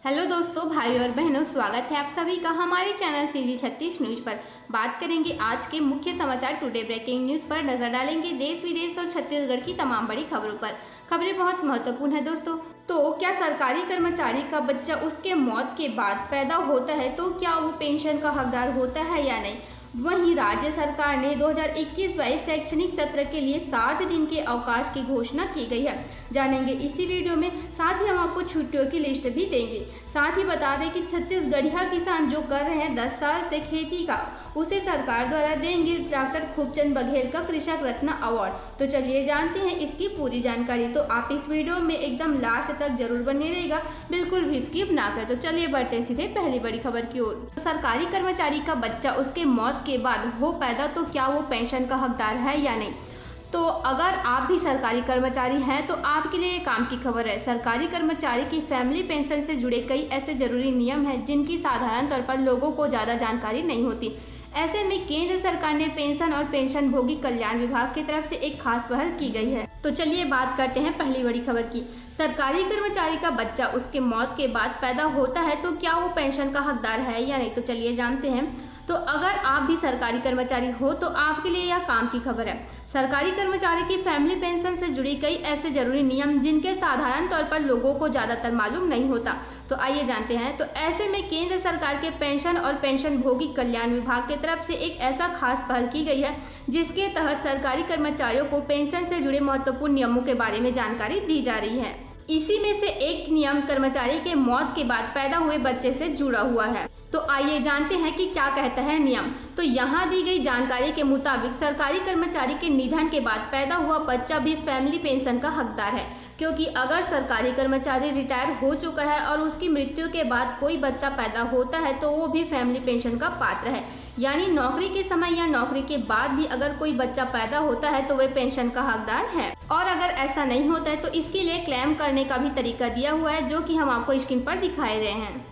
Hello दोस्तों, भाई और बहनों, स्वागत है आप सभी का हमारे चैनल CG36 न्यूज पर। बात करेंगे आज के मुख्य समाचार टुडे ब्रेकिंग न्यूज पर। नजर डालेंगे देश विदेश और छत्तीसगढ़ की तमाम बड़ी खबरों पर। खबरें बहुत महत्वपूर्ण है दोस्तों। तो क्या सरकारी कर्मचारी का बच्चा उसके मौत के बाद पैदा होता है तो क्या वो पेंशन का हकदार होता है या नहीं? वहीं राज्य सरकार ने 2021-22 शैक्षणिक सत्र के लिए 60 दिन के अवकाश की घोषणा की गई है। जानेंगे इसी वीडियो में। साथ ही हम आपको छुट्टियों की लिस्ट भी देंगे। साथ ही बता दें कि छत्तीसगढ़िया किसान जो कर रहे हैं 10 साल से खेती का, उसे सरकार द्वारा देंगे डॉक्टर खूबचंद बघेल का कृषक रत्न अवार्ड। तो चलिए जानते हैं इसकी पूरी जानकारी। तो आप इस वीडियो में एकदम लास्ट तक जरूर बने रहेगा, बिल्कुल भी स्किप ना करें। तो चलिए बढ़ते सीधे पहली बड़ी खबर की ओर। सरकारी कर्मचारी का बच्चा उसके मौत के बाद हो पैदा तो क्या वो पेंशन का हकदार है या नहीं? तो अगर आप भी सरकारी कर्मचारी हैं तो आपके लिए काम की खबर है। सरकारी कर्मचारी की फैमिली पेंशन से जुड़े कई ऐसे जरूरी नियम हैं जिनकी साधारण तौर पर लोगों को ज़्यादा जानकारी नहीं होती। ऐसे में केंद्र सरकार ने पेंशन और पेंशन भोगी कल्याण विभाग की तरफ से एक खास पहल की गई है। तो चलिए बात करते हैं पहली बड़ी खबर की। सरकारी कर्मचारी का बच्चा उसके मौत के बाद पैदा होता है तो क्या वो पेंशन का हकदार है या नहीं? तो चलिए जानते हैं। तो अगर आप भी सरकारी कर्मचारी हो तो आपके लिए यह काम की खबर है। सरकारी कर्मचारी की फैमिली पेंशन से जुड़ी कई ऐसे जरूरी नियम जिनके साधारण तौर पर लोगों को ज़्यादातर मालूम नहीं होता। तो आइए जानते हैं। तो ऐसे में केंद्र सरकार के पेंशन और पेंशन भोगी कल्याण विभाग की तरफ से एक ऐसा खास पहल की गई है जिसके तहत सरकारी कर्मचारियों को पेंशन से जुड़े महत्वपूर्ण नियमों के बारे में जानकारी दी जा रही है। इसी में से एक नियम कर्मचारी के मौत के बाद पैदा हुए बच्चे से जुड़ा हुआ है। तो आइए जानते हैं कि क्या कहता है नियम। तो यहाँ दी गई जानकारी के मुताबिक सरकारी कर्मचारी के निधन के बाद पैदा हुआ बच्चा भी फैमिली पेंशन का हकदार है, क्योंकि अगर सरकारी कर्मचारी रिटायर हो चुका है और उसकी मृत्यु के बाद कोई बच्चा पैदा होता है तो वो भी फैमिली पेंशन का पात्र है। यानी नौकरी के समय या नौकरी के बाद भी अगर कोई बच्चा पैदा होता है तो वह पेंशन का हकदार है। और अगर ऐसा नहीं होता है तो इसके लिए क्लेम करने का भी तरीका दिया हुआ है, जो कि हम आपको स्क्रीन पर दिखाए रहे हैं।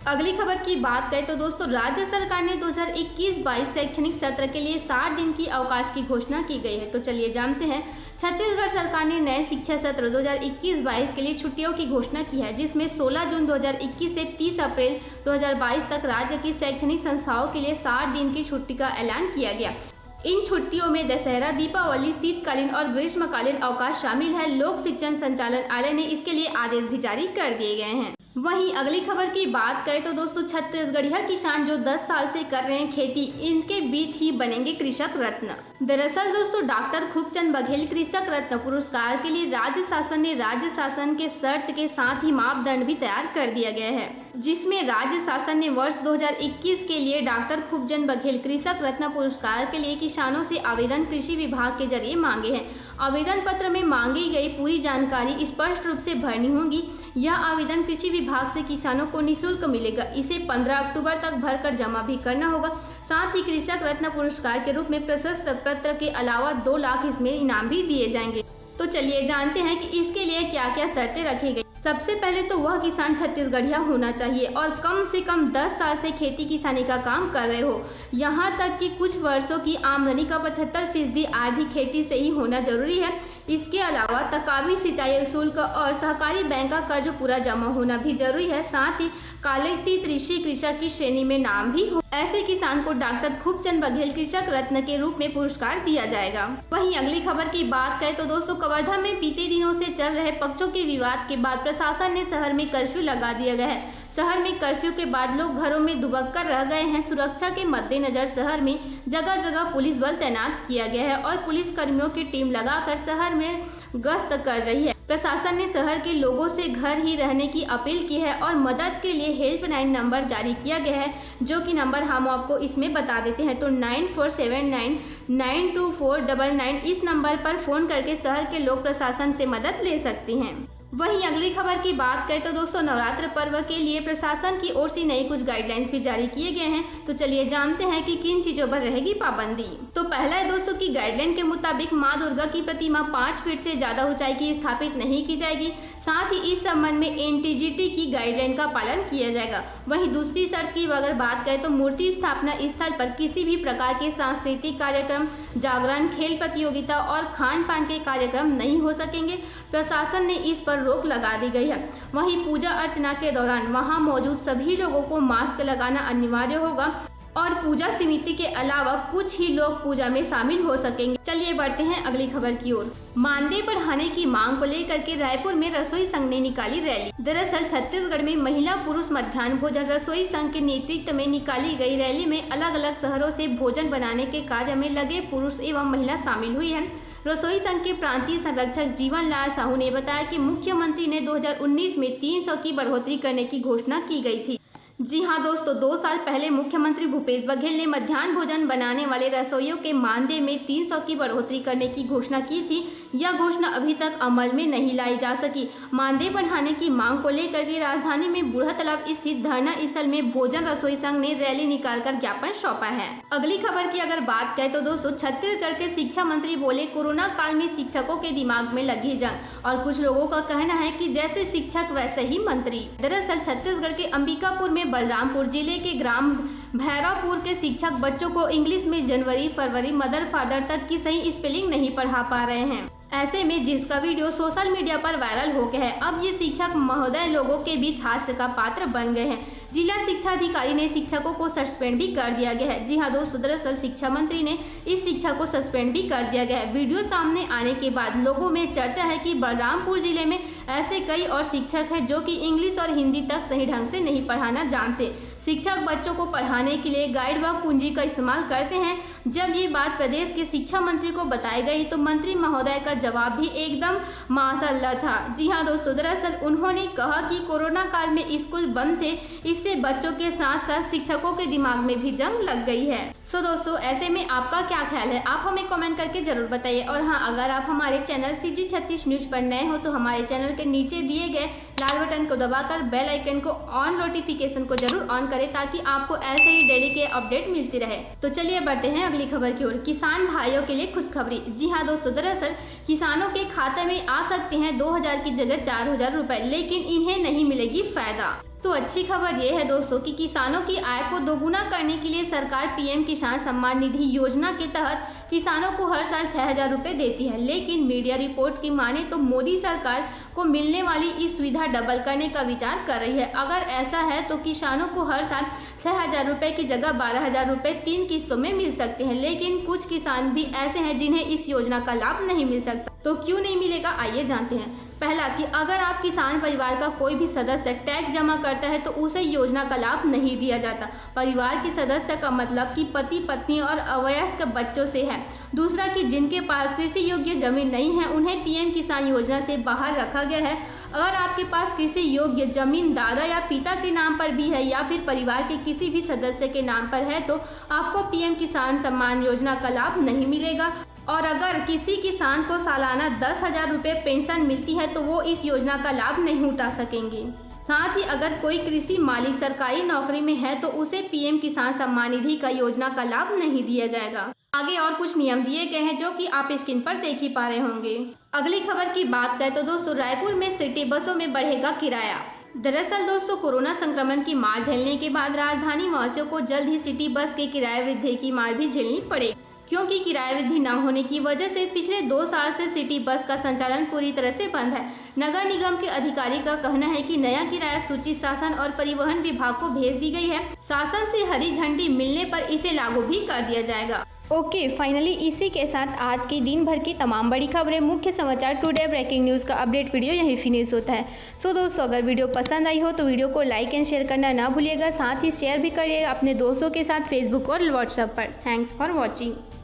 अगली खबर की बात करें तो दोस्तों, राज्य सरकार ने 2021-22 शैक्षणिक सत्र के लिए 60 दिन की अवकाश की घोषणा की गई है। तो चलिए जानते हैं। छत्तीसगढ़ सरकार ने नए शिक्षा सत्र 2021-22 के लिए छुट्टियों की घोषणा की है, जिसमें 16 जून 2021 से 30 अप्रैल 2022 तक राज्य की शैक्षणिक संस्थाओं के लिए 60 दिन की छुट्टी का ऐलान किया गया। इन छुट्टियों में दशहरा, दीपावली, शीतकालीन और ग्रीष्मकालीन अवकाश शामिल है। लोक शिक्षण संचालनालय ने इसके लिए आदेश भी जारी कर दिए गए हैं। वहीं अगली खबर की बात करें तो दोस्तों, छत्तीसगढ़िया किसान जो 10 साल से कर रहे हैं खेती, इनके बीच ही बनेंगे कृषक रत्न। दरअसल दोस्तों, डॉक्टर खूबचंद बघेल कृषक रत्न पुरस्कार के लिए राज्य शासन ने राज्य शासन के शर्त के साथ ही मापदंड भी तैयार कर दिया गया है, जिसमें राज्य शासन ने वर्ष 2021 के लिए डॉक्टर खूबचंद बघेल कृषक रत्न पुरस्कार के लिए किसानों से आवेदन कृषि विभाग के जरिए मांगे हैं। आवेदन पत्र में मांगी गई पूरी जानकारी स्पष्ट रूप से भरनी होगी। यह आवेदन कृषि विभाग से किसानों को निःशुल्क मिलेगा। इसे 15 अक्टूबर तक भरकर जमा भी करना होगा। साथ ही कृषक रत्न पुरस्कार के रूप में प्रशस्ति पत्र के अलावा 2 लाख इसमें इनाम भी दिए जाएंगे। तो चलिए जानते हैं कि इसके लिए क्या क्या शर्तें रखी गई। सबसे पहले तो वह किसान छत्तीसगढ़िया होना चाहिए और कम से कम 10 साल से खेती किसानी का काम कर रहे हो। यहाँ तक कि कुछ वर्षों की आमदनी का 75% आय भी खेती से ही होना जरूरी है। इसके अलावा तकावी सिंचाई शुल्क और सहकारी बैंक का कर्ज पूरा जमा होना भी जरूरी है। साथ ही कालिती कृषि कृषक की श्रेणी में नाम भी हो। ऐसे किसान को डॉक्टर खूबचंद बघेल कृषक रत्न के रूप में पुरस्कार दिया जाएगा। वहीं अगली खबर की बात करें तो दोस्तों, कवर्धा में बीते दिनों से चल रहे पक्षों के विवाद के बाद प्रशासन ने शहर में कर्फ्यू लगा दिया गया है। शहर में कर्फ्यू के बाद लोग घरों में दुबक कर रह गए हैं। सुरक्षा के मद्देनजर शहर में जगह जगह पुलिस बल तैनात किया गया है और पुलिस कर्मियों की टीम लगाकर शहर में गश्त कर रही है। प्रशासन ने शहर के लोगों से घर ही रहने की अपील की है और मदद के लिए हेल्पलाइन नंबर जारी किया गया है, जो कि नंबर हम आपको इसमें बता देते हैं। तो 9479924999 इस नंबर पर फोन करके शहर के लोग प्रशासन से मदद ले सकते हैं। वहीं अगली खबर की बात करें तो दोस्तों, नवरात्र पर्व के लिए प्रशासन की ओर से नई कुछ गाइडलाइंस भी जारी किए गए हैं। तो चलिए जानते हैं कि किन चीजों पर रहेगी पाबंदी। तो पहला है दोस्तों कि गाइडलाइन के मुताबिक मां दुर्गा की प्रतिमा 5 फीट से ज्यादा ऊंचाई की स्थापित नहीं की जाएगी। साथ ही इस संबंध में एनटीजीटी की गाइडलाइन का पालन किया जाएगा। वहीं दूसरी शर्त की अगर बात करें तो मूर्ति स्थापना स्थल पर किसी भी प्रकार के सांस्कृतिक कार्यक्रम, जागरण, खेल प्रतियोगिता और खान पान के कार्यक्रम नहीं हो सकेंगे। प्रशासन ने इस पर रोक लगा दी गई है। वहीं पूजा अर्चना के दौरान वहां मौजूद सभी लोगों को मास्क लगाना अनिवार्य होगा और पूजा समिति के अलावा कुछ ही लोग पूजा में शामिल हो सकेंगे। चलिए बढ़ते हैं अगली खबर की ओर। मानदेय बढ़ाने की मांग को लेकर के रायपुर में रसोई संघ ने निकाली रैली। दरअसल छत्तीसगढ़ में महिला पुरुष मध्याह्न भोजन रसोई संघ के नेतृत्व में निकाली गई रैली में अलग अलग शहरों से भोजन बनाने के कार्य में लगे पुरुष एवं महिला शामिल हुई है। रसोई संघ के प्रांतीय संरक्षक जीवन लाल साहू ने बताया कि मुख्यमंत्री ने 2019 में 300 की बढ़ोतरी करने की घोषणा की गई थी। जी हां दोस्तों, 2 साल पहले मुख्यमंत्री भूपेश बघेल ने मध्याह्न भोजन बनाने वाले रसोइयों के मानदेय में 300 की बढ़ोतरी करने की घोषणा की थी। यह घोषणा अभी तक अमल में नहीं लाई जा सकी। मानदेय बढ़ाने की मांग को लेकर के राजधानी में बूढ़ा तालाब स्थित धरना स्थल में भोजन रसोई संघ ने रैली निकालकर ज्ञापन सौंपा है। अगली खबर की अगर बात करें तो दोस्तों, छत्तीसगढ़ के शिक्षा मंत्री बोले कोरोना काल में शिक्षकों के दिमाग में लगी जंग और कुछ लोगों का कहना है कि जैसे शिक्षक वैसे ही मंत्री। दरअसल छत्तीसगढ़ के अंबिकापुर में बलरामपुर जिले के ग्राम भैरवपुर के शिक्षक बच्चों को इंग्लिश में जनवरी, फरवरी, मदर, फादर तक की सही स्पेलिंग नहीं पढ़ा पा रहे हैं। ऐसे में जिसका वीडियो सोशल मीडिया पर वायरल हो गया है। अब ये शिक्षक महोदय लोगों के बीच हास्य का पात्र बन गए हैं। जिला शिक्षा अधिकारी ने शिक्षकों को सस्पेंड भी कर दिया गया है। जी हाँ दोस्तों, दरअसल शिक्षा मंत्री ने इस शिक्षक को सस्पेंड भी कर दिया गया है। वीडियो सामने आने के बाद लोगों में चर्चा है कि बलरामपुर जिले में ऐसे कई और शिक्षक हैं जो कि इंग्लिश और हिंदी तक सही ढंग से नहीं पढ़ाना जानते। शिक्षक बच्चों को पढ़ाने के लिए गाइड व कुंजी का इस्तेमाल करते हैं। जब ये बात प्रदेश के शिक्षा मंत्री को बताई गई तो मंत्री महोदय का जवाब भी एकदम माशाअल्लाह था। जी हाँ दोस्तों, दरअसल उन्होंने कहा कि कोरोना काल में स्कूल बंद थे, इससे बच्चों के साथ साथ शिक्षकों के दिमाग में भी जंग लग गई है। सो दोस्तों, ऐसे में आपका क्या ख्याल है, आप हमें कमेंट करके जरूर बताइए। और हाँ, अगर आप हमारे चैनल CG 36 न्यूज पर नए हो तो हमारे चैनल के नीचे दिए गए लाल बटन को दबाकर बेल आइकन को ऑन, नोटिफिकेशन को जरूर ऑन करें ताकि आपको ऐसे ही डेली के अपडेट मिलती रहे। तो चलिए बढ़ते हैं अगली खबर की ओर। किसान भाइयों के लिए खुशखबरी। जी हाँ दोस्तों, दरअसल किसानों के खाते में आ सकते हैं 2000 की जगह 4000 रुपए, लेकिन इन्हें नहीं मिलेगी फायदा। तो अच्छी खबर ये है दोस्तों कि किसानों की आय को दोगुना करने के लिए सरकार PM किसान सम्मान निधि योजना के तहत किसानों को हर साल 6000 रुपये देती है। लेकिन मीडिया रिपोर्ट की माने तो मोदी सरकार को मिलने वाली इस सुविधा डबल करने का विचार कर रही है। अगर ऐसा है तो किसानों को हर साल 6000 रुपये की जगह 12000 रुपये 3 किस्तों में मिल सकते हैं। लेकिन कुछ किसान भी ऐसे हैं जिन्हें इस योजना का लाभ नहीं मिल सकता। तो क्यों नहीं मिलेगा, आइए जानते हैं। पहला कि अगर आप किसान परिवार का कोई भी सदस्य टैक्स जमा करता है तो उसे योजना का लाभ नहीं दिया जाता। परिवार के सदस्य का मतलब कि पति, पत्नी और अवयस्क बच्चों से है। दूसरा कि जिनके पास कृषि योग्य जमीन नहीं है उन्हें PM किसान योजना से बाहर रखा गया है। अगर आपके पास कृषि योग्य जमीन दादा या पिता के नाम पर भी है या फिर परिवार के किसी भी सदस्य के नाम पर है तो आपको PM किसान सम्मान योजना का लाभ नहीं मिलेगा। और अगर किसी किसान को सालाना 10,000 रुपये पेंशन मिलती है तो वो इस योजना का लाभ नहीं उठा सकेंगे। साथ ही अगर कोई कृषि मालिक सरकारी नौकरी में है तो उसे PM किसान सम्मान निधि का योजना का लाभ नहीं दिया जाएगा। आगे और कुछ नियम दिए गए हैं जो कि आप स्क्रीन पर देख ही पा रहे होंगे। अगली खबर की बात करें तो दोस्तों, रायपुर में सिटी बसों में बढ़ेगा किराया। दरअसल दोस्तों, कोरोना संक्रमण की मार झेलने के बाद राजधानी वासियों को जल्द ही सिटी बस के किराए वृद्धि की मार भी झेलनी पड़ेगी, क्योंकि किराया वृद्धि न होने की वजह से पिछले 2 साल से सिटी बस का संचालन पूरी तरह से बंद है। नगर निगम के अधिकारी का कहना है कि नया किराया सूची शासन और परिवहन विभाग को भेज दी गई है। शासन से हरी झंडी मिलने पर इसे लागू भी कर दिया जाएगा। ओके, फाइनली इसी के साथ आज की दिन भर की तमाम बड़ी खबरें, मुख्य समाचार, टुडे ब्रेकिंग न्यूज़ का अपडेट वीडियो यहीं फिनिश होता है। सो दोस्तों, अगर वीडियो पसंद आई हो तो वीडियो को लाइक एंड शेयर करना ना भूलिएगा। साथ ही शेयर भी करिएगा अपने दोस्तों के साथ फेसबुक और व्हाट्सएप पर। Thanks for watching.